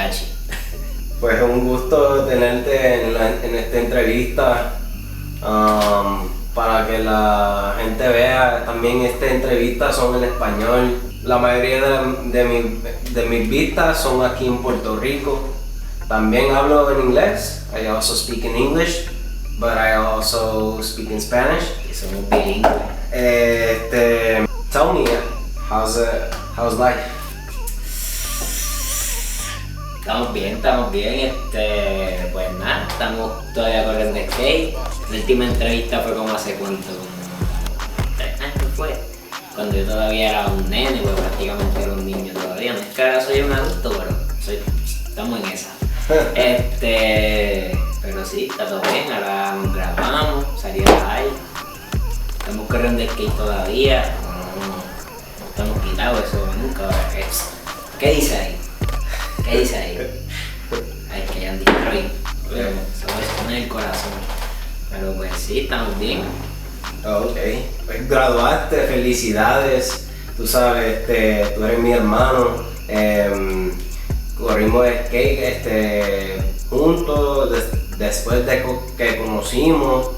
Tachi. Pues es un gusto tenerte en esta entrevista. Para que la gente vea, también estas entrevistas son en español. La mayoría de mis vistas son aquí en Puerto Rico. También hablo en inglés. I also speak in English, but I also speak in Spanish. Y somos bilingües. Tell me, how's life? Estamos bien. Pues nada, estamos todavía corriendo skate. La última entrevista fue como hace cuánto, como 3 años fue. Cuando yo todavía era un nene, pues prácticamente era un niño todavía. No es que ahora soy un adulto, pero estamos en esa. Pero sí, está todo bien, ahora nos grabamos, salimos ahí. Estamos corriendo skate todavía, no estamos quitados eso nunca. ¿Qué dice ahí? Ay, que ya han Detroit, pero eso es con el corazón. Pero pues sí, estamos bien. Ok, pues graduaste, felicidades. Tú sabes, tú eres mi hermano. Corrimos skate juntos después de que conocimos.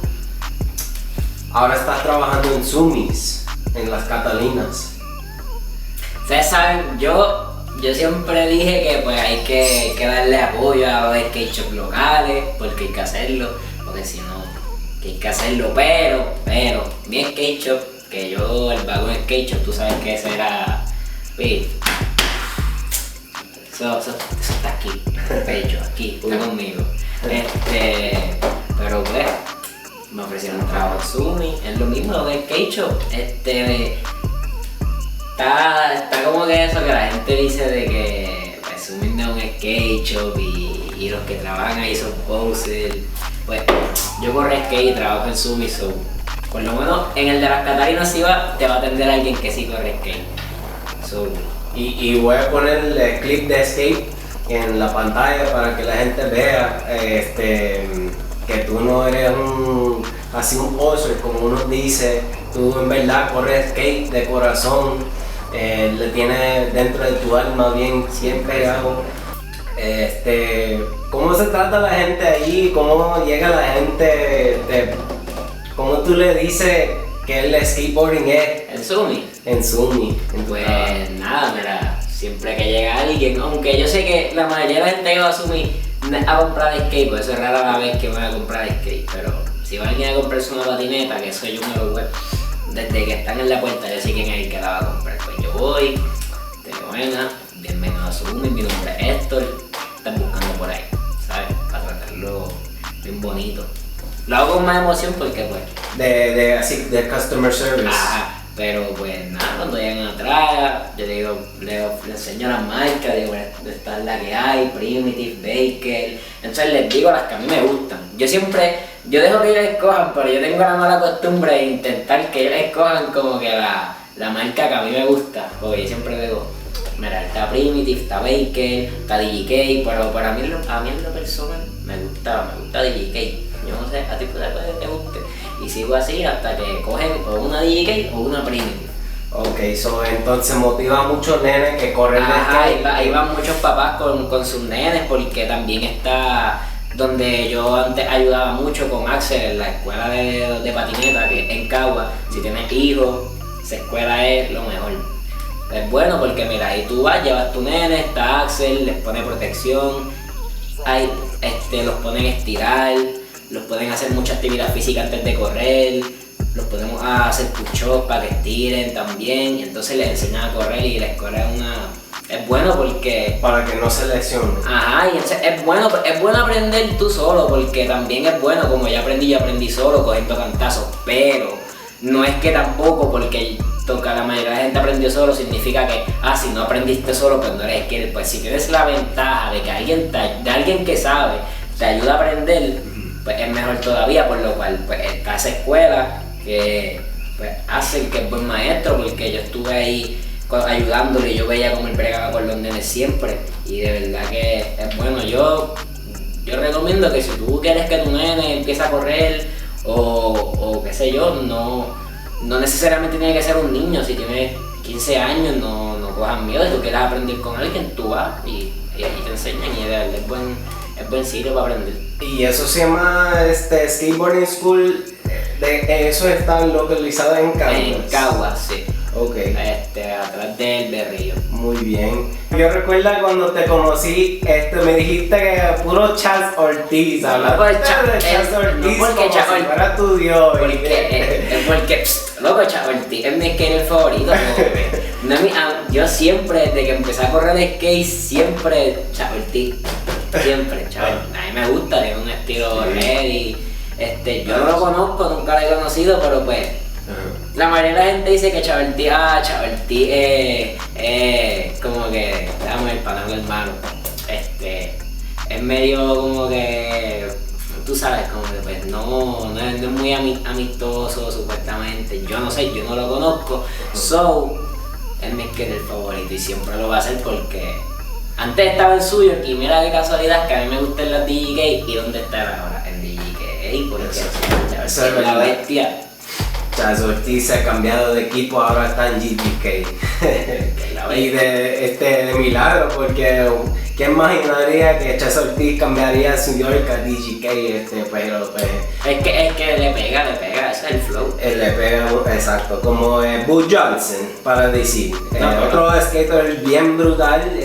Ahora estás trabajando en Sumis, en las Catalinas. Ustedes saben, yo siempre dije que pues hay que darle apoyo a los skate shops locales, porque hay que hacerlo, porque si no, que hay que hacerlo, pero mi skate shop, que yo, el vagón skate shop, tú sabes que ese era, pues, eso está aquí, en el pecho, aquí, está conmigo. Pero pues, me ofrecieron trabajo en Sumi, es lo mismo de skate shop, Está como que eso que la gente dice de que pues, Sumi no es un skate shop y los que trabajan ahí son posers. Pues yo corro skate y trabajo en Sumi, so por lo menos en el de las Catalinas te va a atender alguien que sí corre skate. So, y voy a poner el clip de skate en la pantalla para que la gente vea que tú no eres un poser como uno dice. Tú en verdad corres skate de corazón. Le tienes dentro de tu alma bien pegado. ¿Cómo se trata la gente ahí? ¿Cómo llega la gente? ¿Cómo tú le dices que el skateboarding es? En Sumi. Pues nada, mira, siempre que llega alguien, aunque yo sé que la mayoría de la gente que va a Sumi a comprar skate, pues eso es rara la vez que van a comprar skate, pero si va alguien a comprarse una patineta, que eso yo me lo vuelvo. Desde que están en la puerta yo sé quién es el que la va a comprar. Pues yo voy, te buena, bienvenido a Sumi, mi nombre es Héctor, están buscando por ahí, ¿sabes? Para tratarlo bien bonito. Lo hago con más emoción porque pues... de customer service. Ajá, pero pues nada, cuando llegan atrás, yo le enseño las marcas, digo, esta es la que hay, Primitive, Baker, entonces les digo las que a mí me gustan. Yo dejo que ellos escojan, pero yo tengo la mala costumbre de intentar que ellos escojan como que la marca que a mí me gusta, porque yo siempre digo, mira, está Primitive, está Baker, está DJK, pero para mí en lo personal me gusta DJK. Yo no sé, a ti puede que te guste. Y sigo así hasta que cogen o una DJK o una Primitive. Ok, entonces motiva a muchos nenes que corren de skate. Ahí van muchos papás con sus nenes, porque también está donde yo antes ayudaba mucho con Axel en la escuela de patineta, que es en Cagua. Si tienes hijos, esa escuela es lo mejor. Es bueno porque mira, ahí tú vas, llevas tu nene, está Axel, les pone protección, ahí, los ponen a estirar, los pueden hacer mucha actividad física antes de correr, los podemos hacer push-ups para que estiren también, y entonces les enseñan a correr y la escuela es bueno porque... Para que no se lesionen. Ajá, y es bueno aprender tú solo, porque también es bueno, como yo aprendí solo, cogiendo cantazos, pero no es que tampoco porque la mayoría de la gente aprendió solo significa que, si no aprendiste solo, pues no eres skate. Pues si tienes la ventaja de que alguien que sabe te ayuda a aprender, pues es mejor todavía, por lo cual pues está esa escuela que pues hace que es buen maestro, porque yo estuve ahí ayudándole y yo veía cómo él bregaba con los nenes siempre, y de verdad que es bueno. Yo recomiendo que si tú quieres que tu nene empiece a correr o qué sé yo, no necesariamente tiene que ser un niño. Si tienes 15 años no cojas miedo. Si tú quieres aprender con alguien, tú vas y ahí te enseñan y de verdad es buen sitio para aprender. Y eso se llama Skateboarding School, eso está localizado en Caguas. En Caguas, sí. Ok. Atrás del Berrío. Muy bien. Yo recuerdo cuando te conocí, me dijiste que puro Chas Ortiz, hablaste de Chas Ortiz no porque como Chas si Ortiz, fuera tu dios. Porque, loco, Chas Ortiz es mi skater favorito. Yo siempre, desde que empecé a correr skate, siempre Chas Ortiz. Siempre, Chas. A mí me gusta, tiene un estilo ready. Yo no lo conozco, nunca lo he conocido, pero pues la mayoría de la gente dice que Chavertí es como que, dame el panal hermano, es medio como que, tú sabes, como que pues no es muy amistoso supuestamente, yo no sé, yo no lo conozco, so, es mi skater favorito y siempre lo va a hacer porque antes estaba en suyo y mira qué casualidad que a mí me gustan las DJK y dónde está ahora, en DJK, porque es la bestia. Chas Ortiz se ha cambiado de equipo, ahora está en GTK. Y de milagro, porque ¿quién imaginaría que Chas Ortiz cambiaría su York a DGK? Pero pues, es que le pega, ese es el flow. Él le pega, exacto, como Boo Johnson, para decir. Otro skater bien brutal,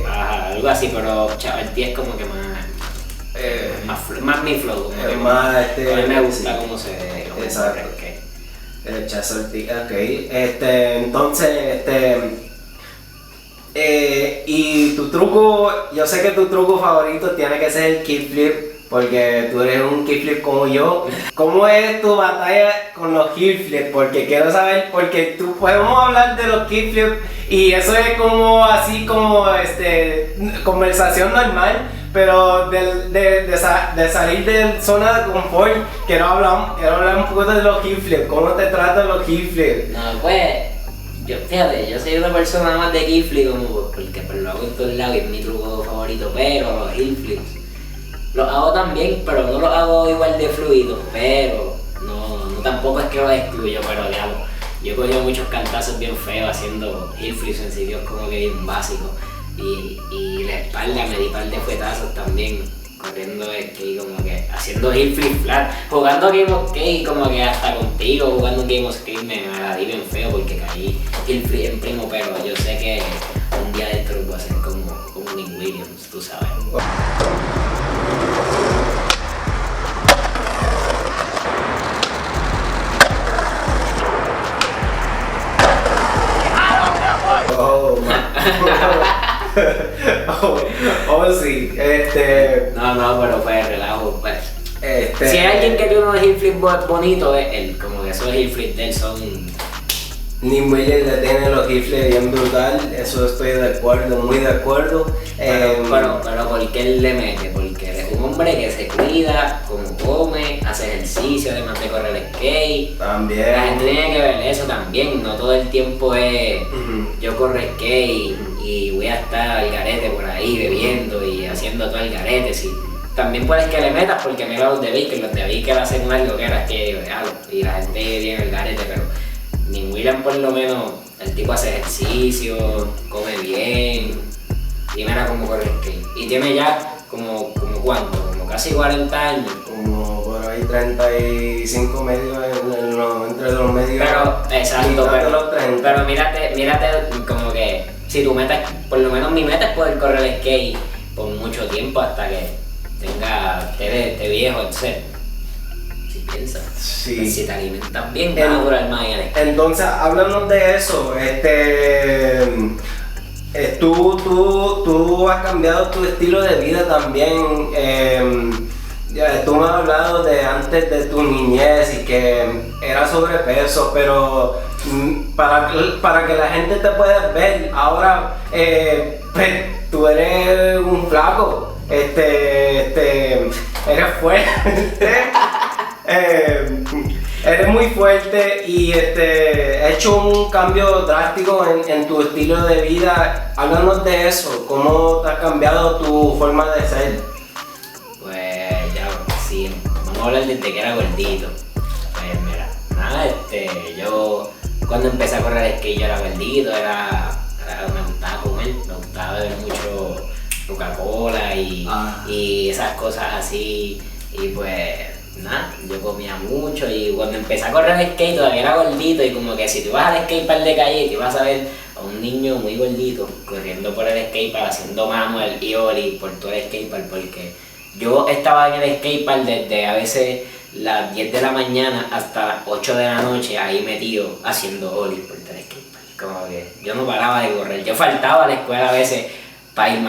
Ajá, algo así, pero Chas Ortiz es como que más mi flow, como que más, a mí me gusta cómo se ve. Exacto. Chas Ortiz, ok. Entonces, y tu truco, yo sé que tu truco favorito tiene que ser el kickflip, porque tú eres un kickflip como yo. ¿Cómo es tu batalla con los kickflips? Porque quiero saber, porque tú podemos hablar de los kickflips y eso es como así como conversación normal. Pero de salir de zona de confort, quiero hablar un poco de los kickflips. ¿Cómo te tratan los kickflips? No, pues, yo soy una persona más de kickflip porque pues, lo hago en todos lados y es mi truco favorito, pero los kickflips los hago también, pero no los hago igual de fluidos, pero no tampoco es que los excluyo, pero digamos, yo he cogido muchos cantazos bien feos haciendo kickflips en sitios como que bien básicos. Y la espalda me di par de fuetazos también, corriendo skate, como que haciendo heel flip flat, jugando Game of Skate, como que hasta contigo, jugando un Game of Skate me la di bien feo porque caí heel flip en primo, pero yo sé que un día de esto lo voy a hacer como Nick Williams, tú sabes. Sí, No, pero pues relajo, pues. Si hay alguien que tiene unos heel flips bonitos es él, como que esos heel flips de él son... Nick Williams le tiene los kickflips bien brutal, eso estoy de acuerdo, muy de acuerdo. Pero ¿por qué él le mete? Porque él es un hombre que se cuida, como come, hace ejercicio, además de correr skate. También. La gente tiene que ver eso también, no todo el tiempo es yo corro skate y voy a estar al garete por ahí bebiendo y haciendo todo el garete. Sí. También puedes que le metas porque mira los de Baker hacen unas loqueras que y la gente viene al garete, pero ni William por lo menos, el tipo hace ejercicio, come bien y mira cómo corre skate. Y tiene ya como ¿cuánto? Como casi 40 años. Como por ahí 35 medios entre los medios. Pero, exacto, pero mírate como que si tu meta, por lo menos mi meta es poder correr skate por mucho tiempo hasta que esté viejo, etc. Si piensas, sí. Pues si te alimentas bien, vas a durar más en el skate. Entonces, háblanos de eso. Tú has cambiado tu estilo de vida también. Tú me has hablado de antes de tu niñez y que era sobrepeso, pero para que la gente te pueda ver, ahora pues, tú eres un flaco, eres fuerte, eres muy fuerte y he hecho un cambio drástico en tu estilo de vida. Háblanos de eso, cómo te ha cambiado tu forma de ser. Pues ya, sí, vamos a hablar desde que era gordito. Pues mira, nada, yo cuando empecé a correr skate yo era gordito, era me gustaba comer, me gustaba beber mucho Coca-Cola y esas cosas así. Y pues nada, yo comía mucho y cuando empecé a correr skate todavía era gordito y como que si tú vas al skatepark de calle te vas a ver a un niño muy gordito corriendo por el skatepark haciendo manual y ollie por todo el skatepark, porque yo estaba en el skatepark desde a veces las 10 de la mañana hasta las 8 de la noche ahí metido haciendo ollie por todo el skatepark. Como que yo no paraba de correr, yo faltaba a la escuela a veces para irme